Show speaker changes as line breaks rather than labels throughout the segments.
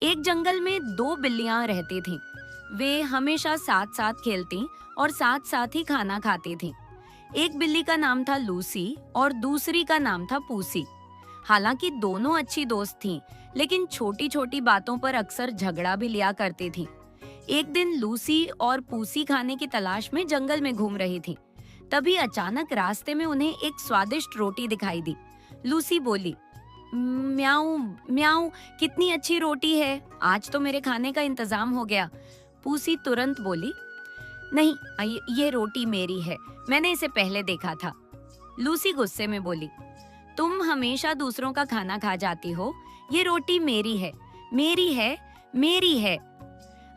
एक जंगल में दो बिल्लियां रहती थीं। वे हमेशा साथ साथ खेलती और साथ साथ ही खाना खाती थीं। एक बिल्ली का नाम था लूसी और दूसरी का नाम था पूसी। हालांकि दोनों अच्छी दोस्त थीं, लेकिन छोटी छोटी बातों पर अक्सर झगड़ा भी लिया करती थीं। एक दिन लूसी और पूसी खाने की तलाश में जंगल में घूम रही थीं। तभी अचानक रास्ते में उन्हें एक स्वादिष्ट रोटी दिखाई दी। लूसी बोली, म्याऊ म्याऊ, कितनी अच्छी रोटी है, आज तो मेरे खाने का इंतजाम हो गया। पूसी तुरंत बोली, नहीं, ये रोटी मेरी है, मैंने इसे पहले देखा था। लूसी गुस्से में बोली, तुम हमेशा दूसरों का खाना खा जाती हो, ये रोटी मेरी है, मेरी है, मेरी है।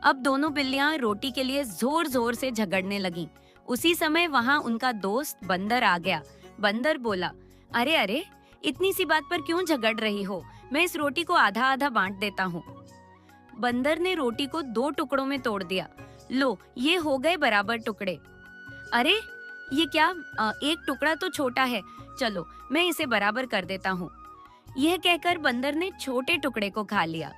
अब दोनों बिल्लियां रोटी के लिए जोर जोर से झगड़ने लगीं। उसी समय वहां उनका दोस्त बंदर आ गया। बंदर बोला, अरे अरे, इतनी सी बात पर क्यों झगड़ रही हो, मैं इस रोटी को आधा आधा बांट देता हूँ। बंदर ने रोटी को दो टुकड़ों में तोड़ दिया। लो, ये हो गए बराबर टुकड़े। अरे, ये क्या, एक टुकड़ा तो छोटा है, चलो मैं इसे बराबर कर देता हूँ। यह कहकर बंदर ने छोटे टुकड़े को खा लिया।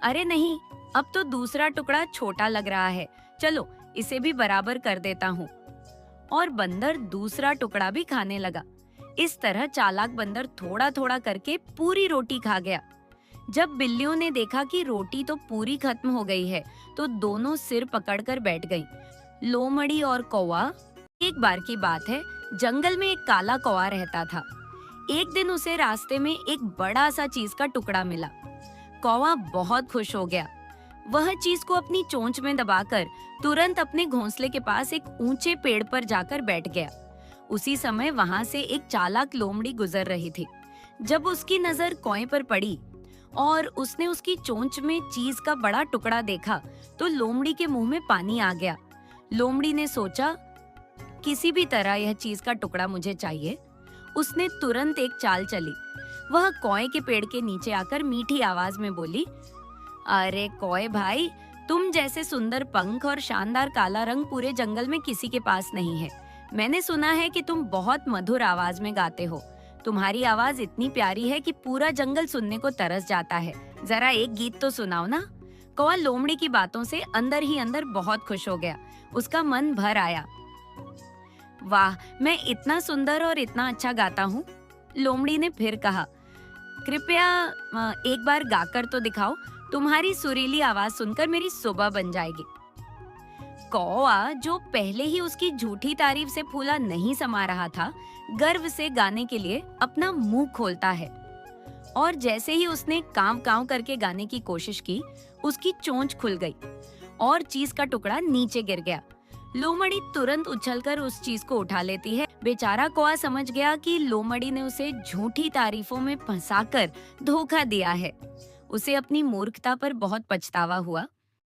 अरे नहीं, अब तो दूसरा टुकड़ा छोटा लग रहा है, चलो इसे भी बराबर कर देता हूँ। और बंदर दूसरा टुकड़ा भी खाने लगा। इस तरह चालाक बंदर थोड़ा थोड़ा करके पूरी रोटी खा गया। जब बिल्लियों ने देखा कि रोटी तो पूरी खत्म हो गई है, तो दोनों सिर पकड़कर बैठ गईं। लोमड़ी और कौवा। एक बार की बात है, जंगल में एक काला कौवा रहता था। एक दिन उसे रास्ते में एक बड़ा सा चीज का टुकड़ा मिला। कौवा बहुत खुश हो गया। वह चीज को अपनी चोंच में दबाकर तुरंत अपने घोंसले के पास एक ऊंचे पेड़ पर जाकर बैठ गया। उसी समय वहां से एक चालाक लोमड़ी गुजर रही थी। जब उसकी नजर कौवे पर पड़ी और उसने उसकी चोंच में चीज का बड़ा टुकड़ा देखा, तो लोमड़ी के मुंह में पानी आ गया। लोमड़ी ने सोचा, किसी भी तरह यह चीज का टुकड़ा मुझे चाहिए। उसने तुरंत एक चाल चली। वह कौवे के पेड़ के नीचे आकर मीठी आवाज में बोली, अरे कौवे भाई, तुम जैसे सुंदर पंख और शानदार काला रंग पूरे जंगल में किसी के पास नहीं है। मैंने सुना है कि तुम बहुत मधुर आवाज में गाते हो। तुम्हारी आवाज इतनी प्यारी है कि पूरा जंगल सुनने को तरस जाता है। जरा एक गीत तो सुनाओ ना। कौवा लोमड़ी की बातों से अंदर ही अंदर बहुत खुश हो गया। उसका मन भर आया। वाह, मैं इतना सुंदर और इतना अच्छा गाता हूँ। लोमड़ी ने फिर कहा, कृपया एक बार गाकर तो दिखाओ, तुम्हारी सुरीली आवाज सुनकर मेरी सुबह बन जाएगी। कौवा, जो पहले ही उसकी झूठी तारीफ से फूला नहीं समा रहा था, गर्व से गाने के लिए अपना मुंह खोलता है। और जैसे ही उसने कांव कांव करके गाने की कोशिश की, उसकी चोंच खुल गई और चीज का टुकड़ा नीचे गिर गया। लोमड़ी तुरंत उछलकर उस चीज को उठा लेती है। बेचारा कौवा समझ गया कि लोमड़ी ने उसे झूठी तारीफों में फंसाकर धोखा दिया है। उसे अपनी मूर्खता पर बहुत पछतावा हुआ।